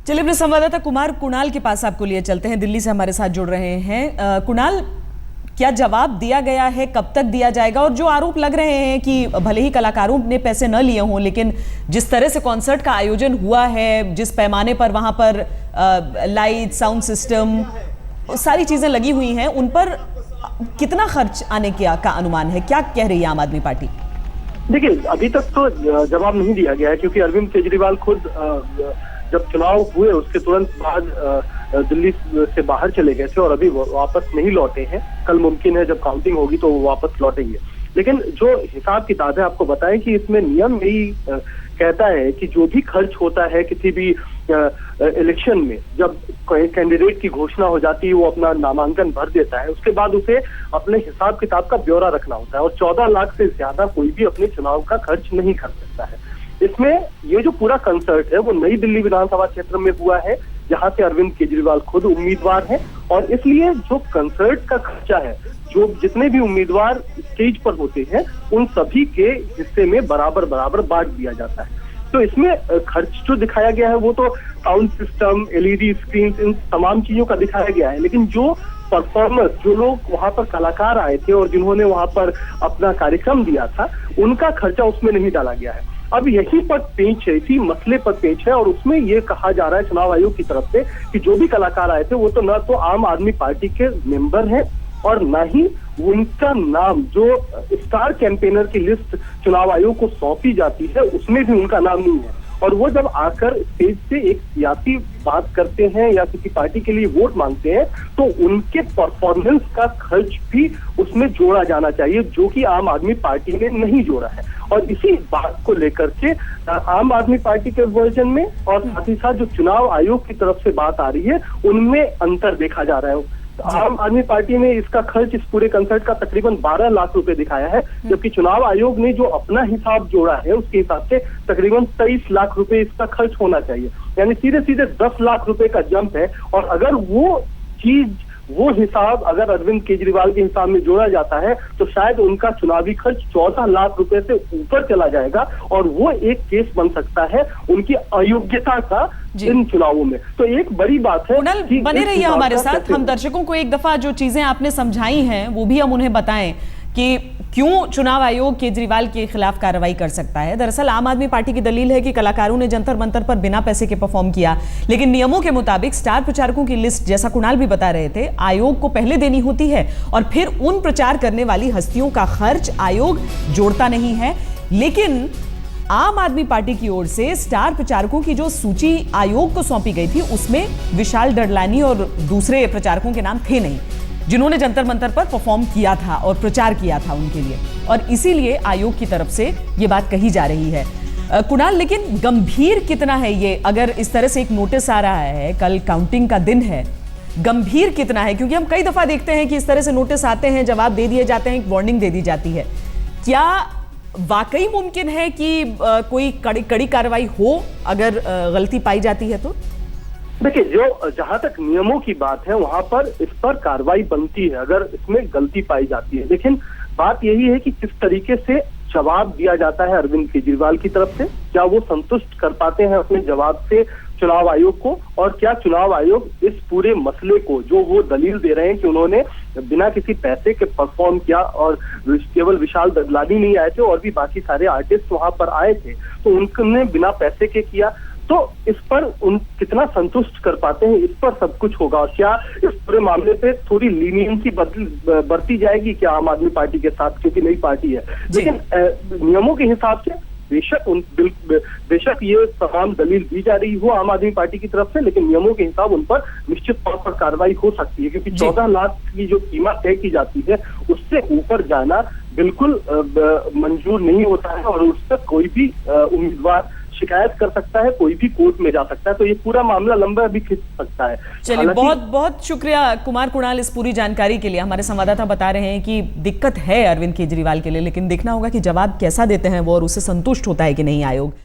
चलिए अपने संवाददाता कुणाल के पास आपको लिए चलते हैं। दिल्ली से हमारे साथ जुड़ रहे हैं। कुणाल, क्या जवाब दिया गया है, कब तक दिया जाएगा? और जो आरोप लग रहे हैं कि भले ही कलाकारों ने पैसे न लिए हों, लेकिन जिस तरह से कॉन्सर्ट का आयोजन हुआ है, जिस पैमाने पर वहां पर लाइट, साउंड सिस्टम, सारी चीजें लगी हुई हैं, उन पर कितना खर्च आने का अनुमान है? क्या कह रही है आम आदमी पार्टी? देखिए, अभी तक तो जवाब नहीं दिया गया है, क्योंकि अरविंद केजरीवाल खुद जब चुनाव हुए उसके तुरंत बाद दिल्ली से बाहर चले गए थे और अभी वापस नहीं लौटे हैं। कल मुमकिन है जब काउंटिंग होगी तो वो वापस लौटेंगे। लेकिन जो हिसाब किताब है, आपको बताएं कि इसमें नियम यही कहता है कि जो भी खर्च होता है किसी भी इलेक्शन में, जब कैंडिडेट की घोषणा हो जाती है, वो अपना नामांकन भर देता है, उसके बाद उसे अपने हिसाब किताब का ब्यौरा रखना होता है और 14 लाख से ज्यादा कोई भी अपने चुनाव का खर्च नहीं कर सकता है। इसमें ये जो पूरा कंसर्ट है वो नई दिल्ली विधानसभा क्षेत्र में हुआ है, जहां से अरविंद केजरीवाल खुद उम्मीदवार हैं, और इसलिए जो कंसर्ट का खर्चा है, जो जितने भी उम्मीदवार स्टेज पर होते हैं, उन सभी के हिस्से में बराबर बराबर बांट दिया जाता है। तो इसमें खर्च जो दिखाया गया है वो तो साउंड सिस्टम, एलईडी स्क्रीन, इन तमाम चीजों का दिखाया गया है। लेकिन जो परफॉर्मर्स, जो लोग वहां पर कलाकार आए थे और जिन्होंने वहां पर अपना कार्यक्रम दिया था, उनका खर्चा उसमें नहीं डाला गया है। अब यही पर पेंच है, इसी मसले पर पेंच है, और उसमें ये कहा जा रहा है चुनाव आयोग की तरफ से कि जो भी कलाकार आए थे वो तो न तो आम आदमी पार्टी के मेंबर हैं और न ही उनका नाम, जो स्टार कैंपेनर की लिस्ट चुनाव आयोग को सौंपी जाती है उसमें भी उनका नाम नहीं है। और वो जब आकर स्टेज से एक सियासी बात करते हैं या किसी पार्टी के लिए वोट मांगते हैं, तो उनके परफॉर्मेंस का खर्च भी उसमें जोड़ा जाना चाहिए, जो कि आम आदमी पार्टी ने नहीं जोड़ा है। और इसी बात को लेकर के आम आदमी पार्टी के वर्जन में और साथ ही साथ जो चुनाव आयोग की तरफ से बात आ रही है, उनमें अंतर देखा जा रहा है। आम आदमी पार्टी ने इसका खर्च इस पूरे कंसर्ट का तकरीबन 12 लाख रुपए दिखाया है, जबकि चुनाव आयोग ने जो अपना हिसाब जोड़ा है उसके हिसाब से तकरीबन 23 लाख रुपए इसका खर्च होना चाहिए। यानी सीधे सीधे 10 लाख रुपए का जंप है। और अगर वो हिसाब अगर अरविंद केजरीवाल के हिसाब में जोड़ा जाता है तो शायद उनका चुनावी खर्च 14 लाख रुपए से ऊपर चला जाएगा, और वो एक केस बन सकता है उनकी अयोग्यता का इन चुनावों में। तो एक बड़ी बात है। कुणाल, बने रहिए हमारे साथ। हम दर्शकों को एक दफा जो चीजें आपने समझाई हैं वो भी हम उन्हें बताएं कि क्यों चुनाव आयोग केजरीवाल के खिलाफ कार्रवाई कर सकता है। दरअसल आम आदमी पार्टी की दलील है कि कलाकारों ने जंतर मंतर पर बिना पैसे के परफॉर्म किया, लेकिन नियमों के मुताबिक स्टार प्रचारकों की लिस्ट, जैसा कुणाल भी बता रहे थे, आयोग को पहले देनी होती है और फिर उन प्रचार करने वाली हस्तियों का खर्च आयोग जोड़ता नहीं है। लेकिन आम आदमी पार्टी की ओर से स्टार प्रचारकों की जो सूची आयोग को सौंपी गई थी, उसमें विशाल डडलानी और दूसरे प्रचारकों के नाम थे नहीं, जिन्होंने जंतर मंतर पर परफॉर्म किया था और प्रचार किया था उनके लिए, और इसीलिए आयोग की तरफ से ये बात कही जा रही है। कुणाल, लेकिन गंभीर कितना है ये? अगर इस तरह से एक नोटिस आ रहा है, कल काउंटिंग का दिन है, गंभीर कितना है? क्योंकि हम कई दफा देखते हैं कि इस तरह से नोटिस आते हैं, जवाब दे दिए जाते हैं, एक वार्निंग दे दी जाती है। क्या वाकई मुमकिन है कि कोई कड़ी कार्रवाई हो अगर गलती पाई जाती है तो? देखिए, जहां तक नियमों की बात है वहां पर इस पर कार्रवाई बनती है अगर इसमें गलती पाई जाती है। लेकिन बात यही है कि किस तरीके से जवाब दिया जाता है अरविंद केजरीवाल की तरफ से। क्या वो संतुष्ट कर पाते हैं अपने जवाब से चुनाव आयोग को, और क्या चुनाव आयोग इस पूरे मसले को, जो वो दलील दे रहे हैं कि उन्होंने बिना किसी पैसे के परफॉर्म किया और केवल विशाल ददलानी नहीं आए थे और भी बाकी सारे आर्टिस्ट वहां पर आए थे, तो उनने बिना पैसे के किया, तो इस पर उन कितना संतुष्ट कर पाते हैं, इस पर सब कुछ होगा। और क्या इस पूरे मामले पे थोड़ी लीनियंसी बरती जाएगी क्या आम आदमी पार्टी के साथ, क्योंकि नई पार्टी है। लेकिन नियमों के हिसाब से बेशक ये तमाम दलील दी जा रही हो आम आदमी पार्टी की तरफ से, लेकिन नियमों के हिसाब उन पर निश्चित तौर पर कार्रवाई हो सकती है, क्योंकि 14 लाख की जो कीमत तय की जाती है उससे ऊपर जाना बिल्कुल मंजूर नहीं होता है, और उस पर कोई भी उम्मीदवार शिकायत कर सकता है, कोई भी कोर्ट में जा सकता है। तो ये पूरा मामला लंबा भी खिंच सकता है। चलिए, बहुत बहुत शुक्रिया कुणाल इस पूरी जानकारी के लिए। हमारे संवाददाता बता रहे हैं कि दिक्कत है अरविंद केजरीवाल के लिए, लेकिन देखना होगा कि जवाब कैसा देते हैं वो और उससे संतुष्ट होता है कि नहीं आयोग।